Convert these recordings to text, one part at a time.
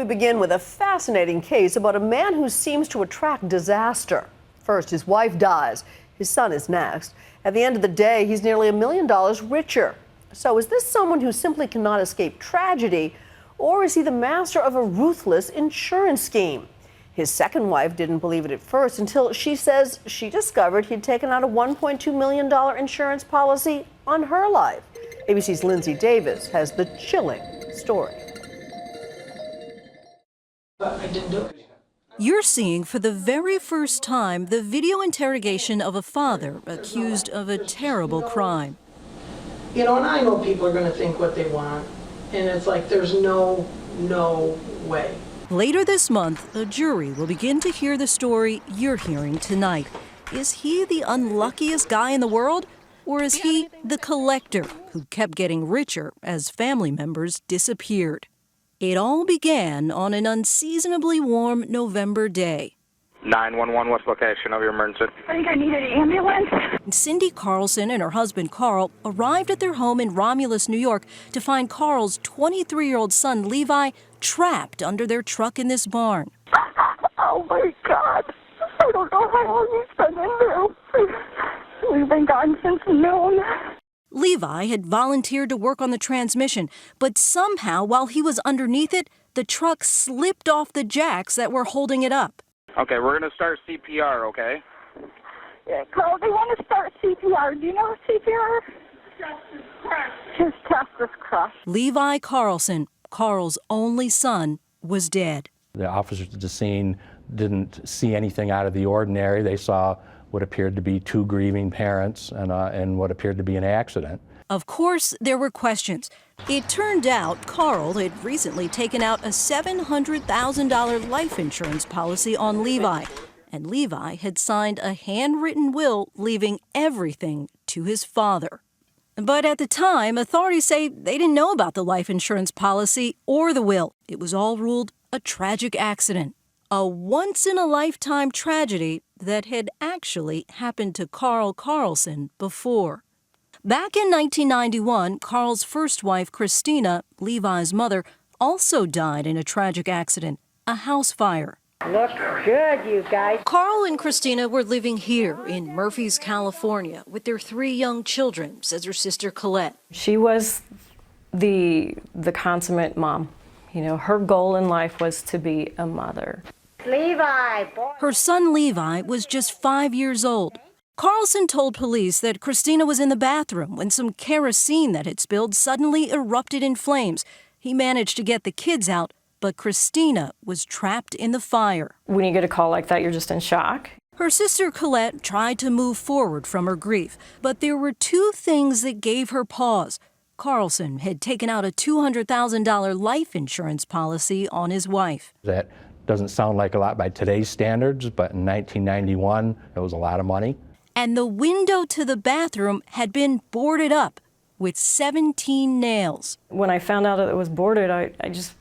We begin with a fascinating case about a man who seems to attract disaster. First, his wife dies. His son is next. At the end of the day, he's nearly $1 million richer. So is this someone who simply cannot escape tragedy, or is he the master of a ruthless insurance scheme? His second wife didn't believe it at first until she says she discovered he'd taken out a $1.2 million insurance policy on her life. ABC's Lindsay Davis has the chilling story. I didn't do it. You're seeing for the very first time the video interrogation of a father accused of a terrible crime. You know, and I know people are going to think what they want, and it's like there's no way. Later this month, a jury will begin to hear the story you're hearing tonight. Is he the unluckiest guy in the world? Or is he the collector who kept getting richer as family members disappeared? It all began on an unseasonably warm November day. 911, what's location of your emergency? I think I need an ambulance. Cindy Karlsen and her husband Karl arrived at their home in Romulus, New York, to find Karl's 23-year-old son Levi trapped under their truck in this barn. Oh my God. I don't know how long he's been in there. We've been gone since noon. Levi had volunteered to work on the transmission, but somehow while he was underneath it, the truck slipped off the jacks that were holding it up. Okay, we're going to start CPR, okay? Yeah, Carl, they want to start CPR. Do you know CPR? His chest is crushed. Levi Karlsen, Karl's only son, was dead. The officers at the scene didn't see anything out of the ordinary. They saw what appeared to be two grieving parents and what appeared to be an accident. Of course, there were questions. It turned out Karl had recently taken out a $700,000 life insurance policy on Levi, and Levi had signed a handwritten will leaving everything to his father. But at the time, authorities say they didn't know about the life insurance policy or the will. It was all ruled a tragic accident, a once-in-a-lifetime tragedy that had actually happened to Karl Karlsen before. Back in 1991, Karl's first wife, Christina, Levi's mother, also died in a tragic accident, a house fire. Looks good, you guys. Karl and Christina were living here in Murphy's, California, with their 3 young children, says her sister Colette. She was the consummate mom. You know, her goal in life was to be a mother. Levi, boy. Her son Levi was just 5 years old. Karlsen told police that Christina was in the bathroom when some kerosene that had spilled suddenly erupted in flames. He managed to get the kids out, but Christina was trapped in the fire. When you get a call like that, you're just in shock. Her sister Colette tried to move forward from her grief, but there were 2 things that gave her pause. Karlsen had taken out a $200,000 life insurance policy on his wife. That doesn't sound like a lot by today's standards, but in 1991, it was a lot of money. And the window to the bathroom had been boarded up with 17 nails. When I found out that it was boarded, I just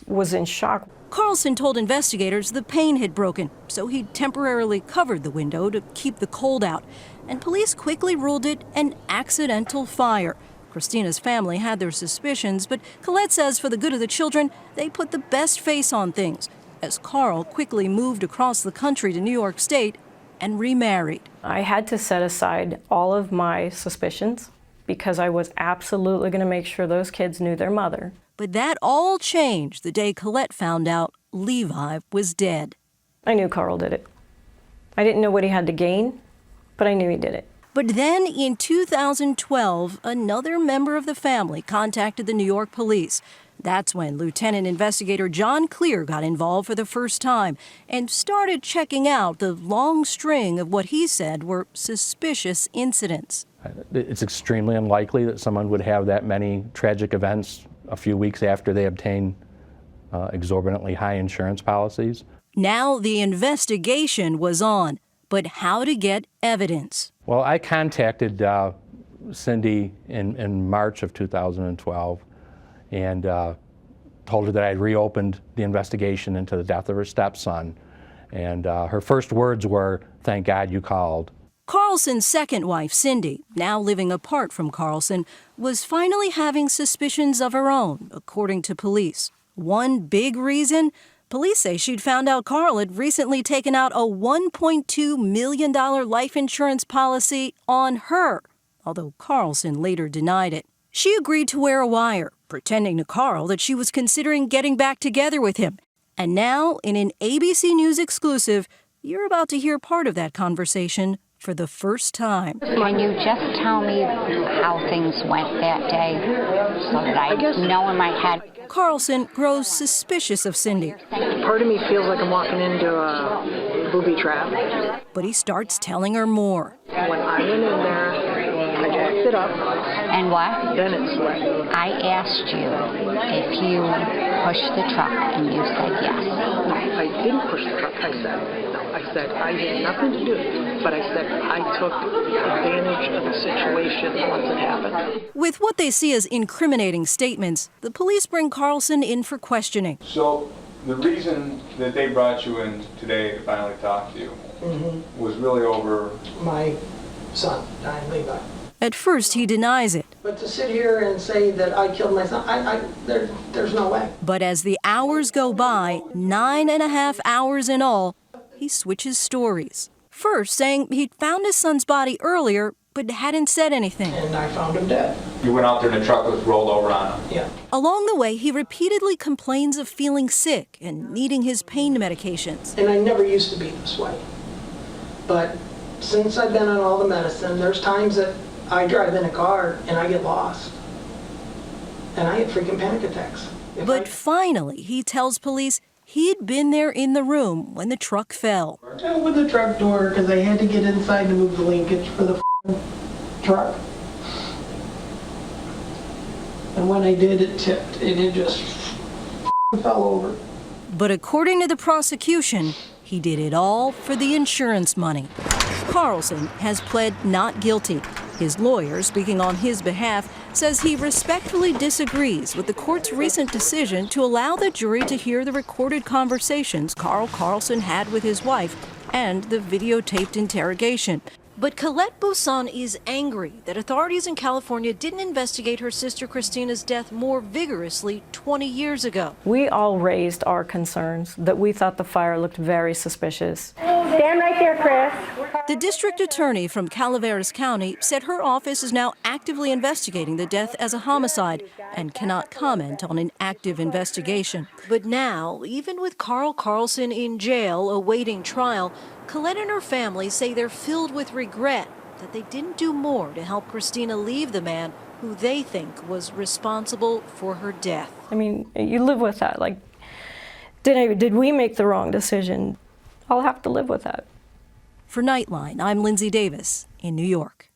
was in shock. Karlsen told investigators the pane had broken, so he temporarily covered the window to keep the cold out. And police quickly ruled it an accidental fire. Christina's family had their suspicions, but Colette says for the good of the children, they put the best face on things, as Karl quickly moved across the country to New York State and remarried. I had to set aside all of my suspicions because I was absolutely going to make sure those kids knew their mother. But that all changed the day Colette found out Levi was dead. I knew Karl did it. I didn't know what he had to gain, but I knew he did it. But then in 2012, another member of the family contacted the New York police. That's when Lieutenant Investigator John Clear got involved for the first time and started checking out the long string of what he said were suspicious incidents. It's extremely unlikely that someone would have that many tragic events a few weeks after they obtain exorbitantly high insurance policies. Now the investigation was on, but how to get evidence? Well, I contacted Cindy in March of 2012 and told her that I'd reopened the investigation into the death of her stepson. And her first words were, "Thank God you called." Karlsen's second wife, Cindy, now living apart from Karlsen, was finally having suspicions of her own, according to police. One big reason? Police say she'd found out Karl had recently taken out a $1.2 million life insurance policy on her, although Karlsen later denied it. She agreed to wear a wire, pretending to Karl that she was considering getting back together with him. And now, in an ABC News exclusive, you're about to hear part of that conversation for the first time. Can you just tell me how things went that day so that I know in my head? Karlsen grows suspicious of Cindy. Part of me feels like I'm walking into a booby trap. But he starts telling her more. When I went in there, I jacked it up. And what? Then it's wet. I asked you if you pushed the truck, and you said yes. I didn't push the truck. I said I had nothing to do, but I said I took advantage of the situation once it happened. With what they see as incriminating statements, the police bring Karlsen in for questioning. So the reason that they brought you in today to finally talk to you was really over My son, Diane Levi. At first, he denies it. But to sit here and say that I killed my son, there's no way. But as the hours go by, 9.5 hours in all, he switches stories. First, saying he'd found his son's body earlier, but hadn't said anything. And I found him dead. you went out there and the truck was rolled over on him. Yeah. Along the way, he repeatedly complains of feeling sick and needing his pain medications. And I never used to be this way. But since I've been on all the medicine, there's times that I drive in a car and I get lost. And I get freaking panic attacks. But finally, he tells police he'd been there in the room when the truck fell. I opened the truck door because I had to get inside to move the linkage for the truck. And when I did, it tipped. It just fell over. But according to the prosecution, he did it all for the insurance money. Karlsen has pled not guilty. His lawyer, speaking on his behalf, says he respectfully disagrees with the court's recent decision to allow the jury to hear the recorded conversations Karl Karlsen had with his wife and the videotaped interrogation. But Colette Bousson is angry that authorities in California didn't investigate her sister Christina's death more vigorously 20 years ago. We all raised our concerns that we thought the fire looked very suspicious. Stand right there, Chris. The district attorney from Calaveras County said her office is now actively investigating the death as a homicide and cannot comment on an active investigation. But now, even with Karl Karlsen in jail awaiting trial, Colette and her family say they're filled with regret that they didn't do more to help Christina leave the man who they think was responsible for her death. I mean, you live with that. Like, did we make the wrong decision? I'll have to live with that. For Nightline, I'm Lindsay Davis in New York.